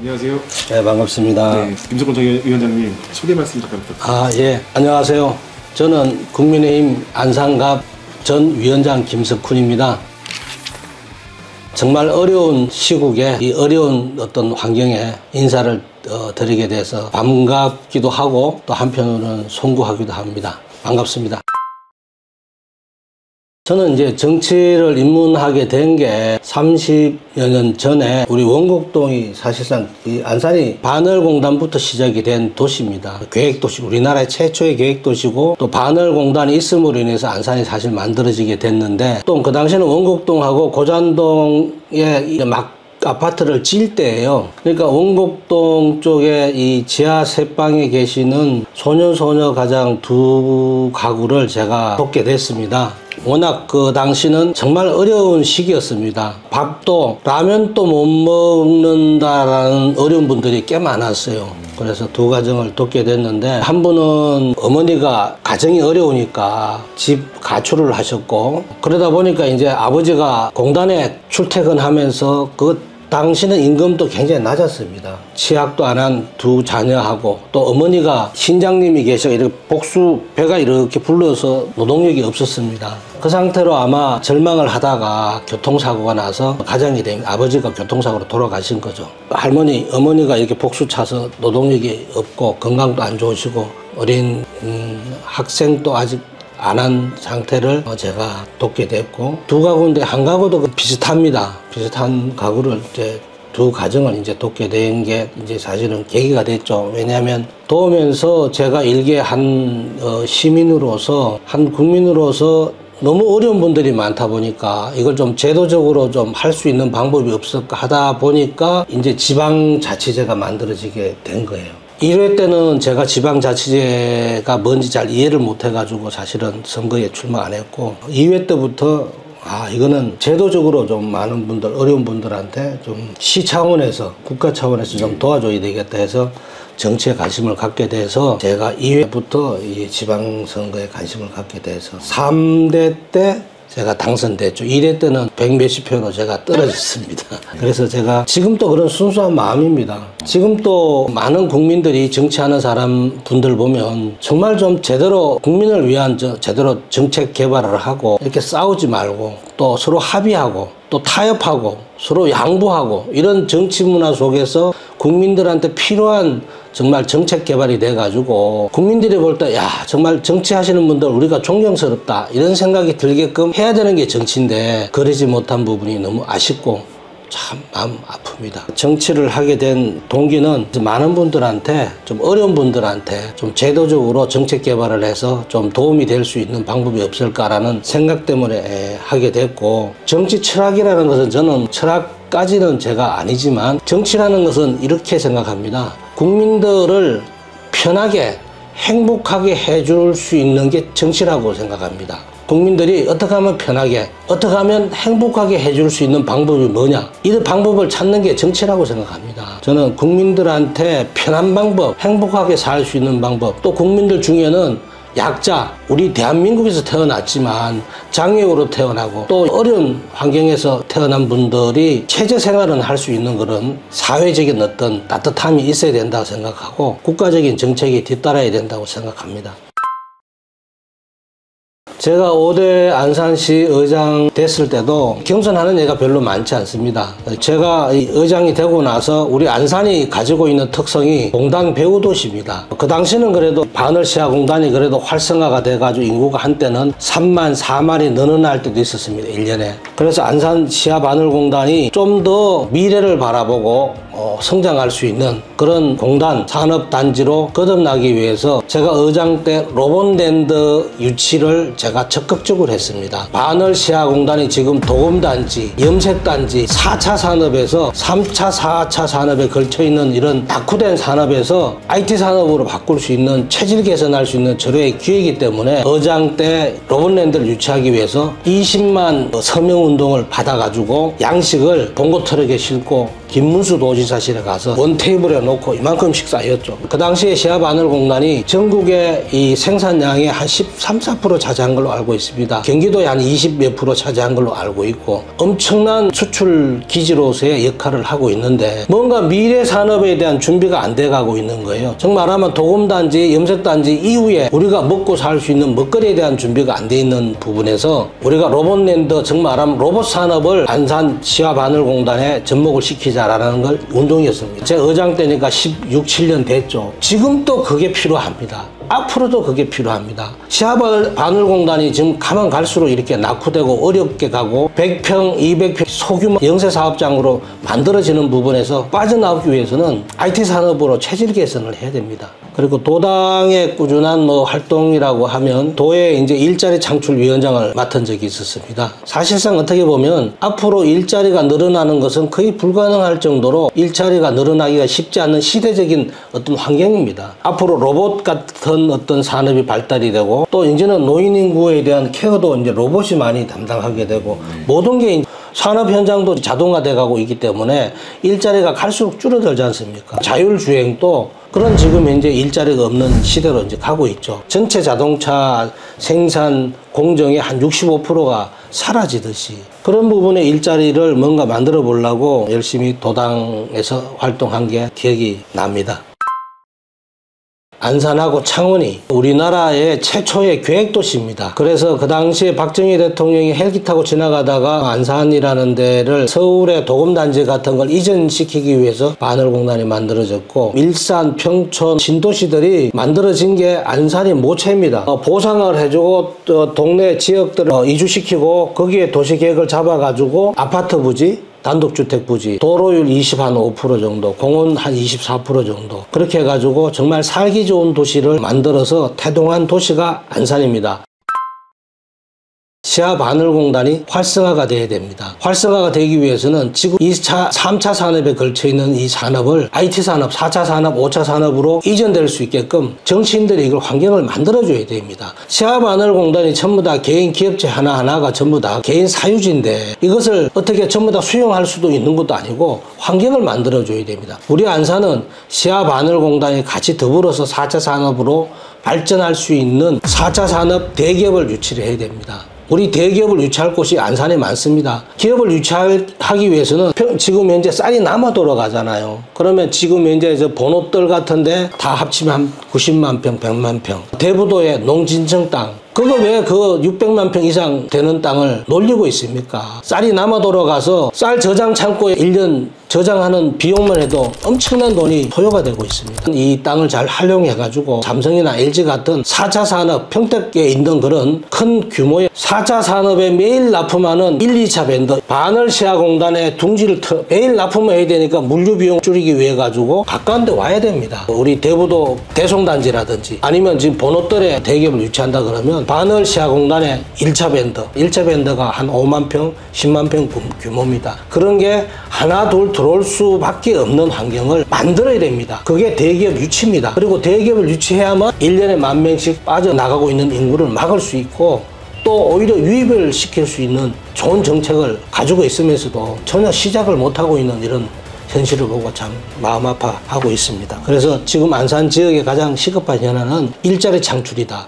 안녕하세요. 네, 반갑습니다. 네, 김석권 전 위원장님 소개 말씀 잠깐 부탁드립니다. 예. 안녕하세요. 저는 국민의힘 안산갑 전 위원장 김석훈입니다. 정말 어려운 시국에 이 어려운 어떤 환경에 인사를 드리게 돼서 반갑기도 하고 또 한편으로는 송구하기도 합니다. 반갑습니다. 저는 이제 정치를 입문하게 된 게 30여 년 전에 우리 원곡동이 사실상 이 안산이 반월공단부터 시작이 된 도시입니다. 계획도시, 우리나라의 최초의 계획도시고 또 반월공단이 있음으로 인해서 안산이 사실 만들어지게 됐는데 또 그 당시에는 원곡동하고 고잔동에 막 아파트를 지을 때예요. 그러니까 원곡동 쪽에 이 지하 셋방에 계시는 소년소녀 가장 두 가구를 제가 돕게 됐습니다. 워낙 그 당시는 정말 어려운 시기였습니다. 밥도 라면도 못 먹는다라는 어려운 분들이 꽤 많았어요. 그래서 두 가정을 돕게 됐는데 한 분은 어머니가 가정이 어려우니까 집 가출을 하셨고 그러다 보니까 이제 아버지가 공단에 출퇴근하면서 그 당시는 임금도 굉장히 낮았습니다. 취약도 안 한 두 자녀하고 또 어머니가 신장님이 계셔 이렇게 복수 배가 이렇게 불러서 노동력이 없었습니다. 그 상태로 아마 절망을 하다가 교통사고가 나서 가장이 된 아버지가 교통사고로 돌아가신 거죠. 할머니, 어머니가 이렇게 복수 차서 노동력이 없고 건강도 안 좋으시고 어린 학생도 아직 안 한 상태를 제가 돕게 됐고 두 가구인데 한 가구도 비슷합니다. 비슷한 가구를 이제 두 가정을 이제 돕게 된 게 이제 사실은 계기가 됐죠. 왜냐하면 도우면서 제가 일개 한 시민으로서 한 국민으로서 너무 어려운 분들이 많다 보니까 이걸 좀 제도적으로 좀 할 수 있는 방법이 없을까 하다 보니까 이제 지방자치제가 만들어지게 된 거예요. 1회 때는 제가 지방자치제가 뭔지 잘 이해를 못 해가지고 사실은 선거에 출마 안 했고 2회 때부터 이거는 제도적으로 좀 많은 분들, 어려운 분들한테 좀 시 차원에서, 국가 차원에서 좀 도와줘야 되겠다 해서 정치에 관심을 갖게 돼서 제가 2회부터 이 지방선거에 관심을 갖게 돼서 3대 때 제가 당선됐죠. 1회 때는 100몇십 표로 제가 떨어졌습니다. 그래서 제가 지금도 그런 순수한 마음입니다. 지금도 많은 국민들이 정치하는 사람 분들 보면 정말 좀 제대로 국민을 위한 제대로 정책 개발을 하고 이렇게 싸우지 말고 또 서로 합의하고 또 타협하고 서로 양보하고 이런 정치 문화 속에서 국민들한테 필요한 정말 정책 개발이 돼가지고 국민들이 볼 때 정말 정치하시는 분들 우리가 존경스럽다 이런 생각이 들게끔 해야 되는 게 정치인데 그러지 못한 부분이 너무 아쉽고 참 마음 아픕니다. 정치를 하게 된 동기는 많은 분들한테 좀 어려운 분들한테 좀 제도적으로 정책 개발을 해서 좀 도움이 될 수 있는 방법이 없을까라는 생각 때문에 하게 됐고 정치 철학이라는 것은 저는 철학까지는 제가 아니지만 정치라는 것은 이렇게 생각합니다. 국민들을 편하게 행복하게 해줄 수 있는 게 정치라고 생각합니다. 국민들이 어떻게 하면 편하게 어떻게 하면 행복하게 해줄 수 있는 방법이 뭐냐 이 방법을 찾는 게 정치라고 생각합니다. 저는 국민들한테 편한 방법 행복하게 살 수 있는 방법 또 국민들 중에는 약자 우리 대한민국에서 태어났지만 장애우로 태어나고 또 어려운 환경에서 태어난 분들이 체제 생활은 할 수 있는 그런 사회적인 어떤 따뜻함이 있어야 된다고 생각하고 국가적인 정책이 뒤따라야 된다고 생각합니다. 제가 5대 안산시 의장 됐을 때도 경선하는 애가 별로 많지 않습니다. 제가 의장이 되고 나서 우리 안산이 가지고 있는 특성이 공단 배후 도시입니다. 그 당시는 그래도 반월시야공단이 그래도 활성화가 돼가지고 인구가 한때는 3만, 4만이 늘어날 때도 있었습니다. 1년에. 그래서 안산시야 반월공단이 좀 더 미래를 바라보고 성장할 수 있는 그런 공단 산업단지로 거듭나기 위해서 제가 의장 때 로봇랜드 유치를 제가 적극적으로 했습니다. 반월시야공단이 지금 도금단지, 염색단지, 4차 산업에서 3차, 4차 산업에 걸쳐있는 이런 낙후된 산업에서 IT 산업으로 바꿀 수 있는 체질 개선할 수 있는 절호의 기회이기 때문에 의장 때 로봇랜드를 유치하기 위해서 20만 서명운동을 받아가지고 양식을 봉고 트럭에 싣고 김문수 도지사실에 가서 원 테이블에 놓고 이만큼씩 쌓였죠. 그 당시에 시아바늘공단이 전국의 이 생산량의 한 13, 14% 차지한 걸로 알고 있습니다. 경기도에 한 20 몇 프로 차지한 걸로 알고 있고 엄청난 수출 기지로서의 역할을 하고 있는데 뭔가 미래 산업에 대한 준비가 안 돼가고 있는 거예요. 정말 말하면 도금단지, 염색단지 이후에 우리가 먹고 살 수 있는 먹거리에 대한 준비가 안 돼 있는 부분에서 우리가 로봇랜드, 정말 말하면 로봇 산업을 안산 시아바늘공단에 접목을 시키자라는 걸 운동이었습니다. 제 의장 때니까 16, 7년 됐죠. 지금 또 그게 필요합니다. 앞으로도 그게 필요합니다. 시아바늘공단이 지금 가면 갈수록 이렇게 낙후되고 어렵게 가고 100평, 200평 소규모 영세사업장으로 만들어지는 부분에서 빠져나오기 위해서는 IT 산업으로 체질 개선을 해야 됩니다. 그리고 도당의 꾸준한 활동이라고 하면 도에 이제 일자리 창출위원장을 맡은 적이 있었습니다. 사실상 어떻게 보면 앞으로 일자리가 늘어나는 것은 거의 불가능할 정도로 일자리가 늘어나기가 쉽지 않은 시대적인 어떤 환경입니다. 앞으로 로봇 같은 어떤 산업이 발달이 되고 또 이제는 노인 인구에 대한 케어도 이제 로봇이 많이 담당하게 되고 모든 게 산업 현장도 자동화돼 가고 있기 때문에 일자리가 갈수록 줄어들지 않습니까? 자율주행도 그런 지금 현재 일자리가 없는 시대로 이제 가고 있죠. 전체 자동차 생산 공정의 한 65%가 사라지듯이 그런 부분의 일자리를 뭔가 만들어 보려고 열심히 도당에서 활동한 게 기억이 납니다. 안산하고 창원이 우리나라의 최초의 계획도시입니다. 그래서 그 당시에 박정희 대통령이 헬기 타고 지나가다가 안산이라는 데를 서울의 도금단지 같은 걸 이전시키기 위해서 바늘공단이 만들어졌고 일산, 평촌, 신도시들이 만들어진 게 안산이 모체입니다. 보상을 해주고 또 동네 지역들을 이주시키고 거기에 도시계획을 잡아가지고 아파트 부지, 단독주택 부지, 도로율 25% 정도, 공원 한 24% 정도 그렇게 해가지고 정말 살기 좋은 도시를 만들어서 태동한 도시가 안산입니다. 시아바늘공단이 활성화가 돼야 됩니다. 활성화가 되기 위해서는 지금 2차, 3차 산업에 걸쳐있는 이 산업을 IT 산업, 4차 산업, 5차 산업으로 이전될 수 있게끔 정치인들이 이걸 환경을 만들어줘야 됩니다. 시아바늘공단이 전부 다 개인 기업체 하나하나가 전부 다 개인 사유지인데 이것을 어떻게 전부 다 수용할 수도 있는 것도 아니고 환경을 만들어줘야 됩니다. 우리 안산은 시아바늘공단이 같이 더불어서 4차 산업으로 발전할 수 있는 4차 산업 대기업을 유치를 해야 됩니다. 우리 대기업을 유치할 곳이 안산에 많습니다. 기업을 유치하기 위해서는 지금 현재 쌀이 남아 돌아가잖아요. 그러면 지금 현재 번호떨 같은데 다 합치면 한 90만 평, 100만 평. 대부도의 농진청 땅. 그거 왜 그 600만 평 이상 되는 땅을 놀리고 있습니까? 쌀이 남아 돌아가서 쌀 저장 창고에 1년 저장하는 비용만 해도 엄청난 돈이 소요가 되고 있습니다. 이 땅을 잘 활용해가지고 삼성이나 LG 같은 4차 산업, 평택에 있는 그런 큰 규모의 4차 산업에 매일 납품하는 1, 2차 밴더, 바늘시아공단에 둥지를 매일 납품해야 되니까 물류 비용 줄이기 위해 가지고 가까운 데 와야 됩니다. 우리 대부도 대송단지라든지 아니면 지금 번호떨에 대기업을 유치한다 그러면 바늘시아공단의 1차 밴더, 1차 밴더가 한 5만 평, 10만 평 규모입니다. 그런 게 하나, 둘 들어올 수밖에 없는 환경을 만들어야 됩니다. 그게 대기업 유치입니다. 그리고 대기업을 유치해야만 1년에 10,000명씩 빠져나가고 있는 인구를 막을 수 있고 또 오히려 유입을 시킬 수 있는 좋은 정책을 가지고 있으면서도 전혀 시작을 못하고 있는 이런 현실을 보고 참 마음 아파하고 있습니다. 그래서 지금 안산 지역의 가장 시급한 현안은 일자리 창출이다.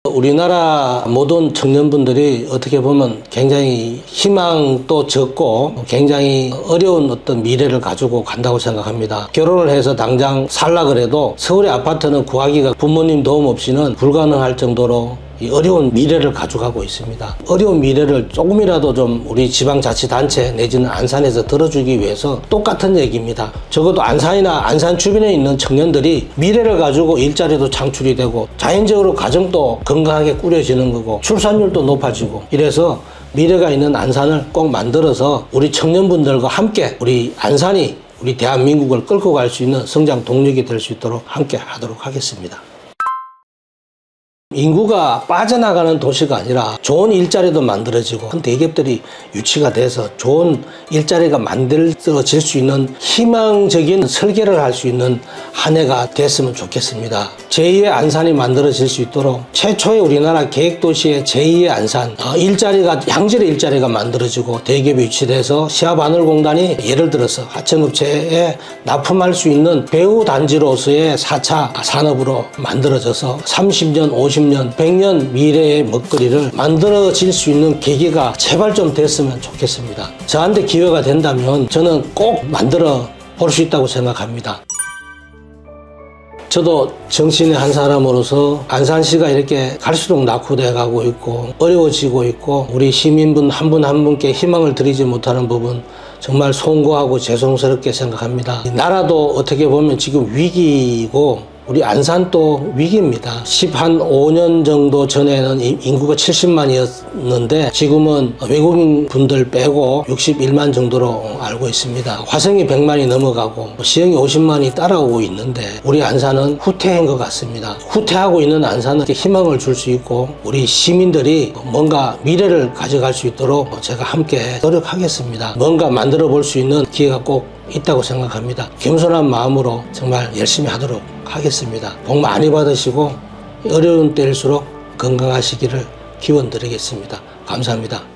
우리나라 모든 청년분들이 어떻게 보면 굉장히 희망도 적고 굉장히 어려운 어떤 미래를 가지고 간다고 생각합니다. 결혼을 해서 당장 살라 그래도 서울의 아파트는 구하기가 부모님 도움 없이는 불가능할 정도로 이 어려운 미래를 가져가고 있습니다. 어려운 미래를 조금이라도 좀 우리 지방자치단체 내지는 안산에서 들어주기 위해서 똑같은 얘기입니다. 적어도 안산이나 안산 주변에 있는 청년들이 미래를 가지고 일자리도 창출이 되고 자연적으로 가정도 건강하게 꾸려지는 거고 출산율도 높아지고 이래서 미래가 있는 안산을 꼭 만들어서 우리 청년분들과 함께 우리 안산이 우리 대한민국을 끌고 갈 수 있는 성장 동력이 될 수 있도록 함께 하도록 하겠습니다. 인구가 빠져나가는 도시가 아니라 좋은 일자리도 만들어지고 대기업들이 유치가 돼서 좋은 일자리가 만들어질 수 있는 희망적인 설계를 할 수 있는 한 해가 됐으면 좋겠습니다. 제2의 안산이 만들어질 수 있도록 최초의 우리나라 계획도시의 제2의 안산, 양질의 일자리가 만들어지고 대기업이 유치돼서 시아바늘공단이 예를 들어서 하청업체에 납품할 수 있는 배후 단지로서의 4차 산업으로 만들어져서 30년, 50년, 100년 미래의 먹거리를 만들어질 수 있는 계기가 제발 좀 됐으면 좋겠습니다. 저한테 기회가 된다면 저는 꼭 만들어 볼 수 있다고 생각합니다. 저도 정치인의 한 사람으로서 안산시가 이렇게 갈수록 낙후돼 가고 있고 어려워지고 있고 우리 시민분 한 분 한 분께 희망을 드리지 못하는 부분 정말 송구하고 죄송스럽게 생각합니다. 나라도 어떻게 보면 지금 위기이고 우리 안산도 위기입니다. 15년 정도 전에는 인구가 70만이었는데 지금은 외국인 분들 빼고 61만 정도로 알고 있습니다. 화성이 100만이 넘어가고 시흥이 50만이 따라오고 있는데 우리 안산은 후퇴한 것 같습니다. 후퇴하고 있는 안산은 희망을 줄 수 있고 우리 시민들이 뭔가 미래를 가져갈 수 있도록 제가 함께 노력하겠습니다. 뭔가 만들어 볼 수 있는 기회가 꼭 있다고 생각합니다. 겸손한 마음으로 정말 열심히 하도록 하겠습니다. 복 많이 받으시고 어려운 때일수록 건강하시기를 기원드리겠습니다. 감사합니다.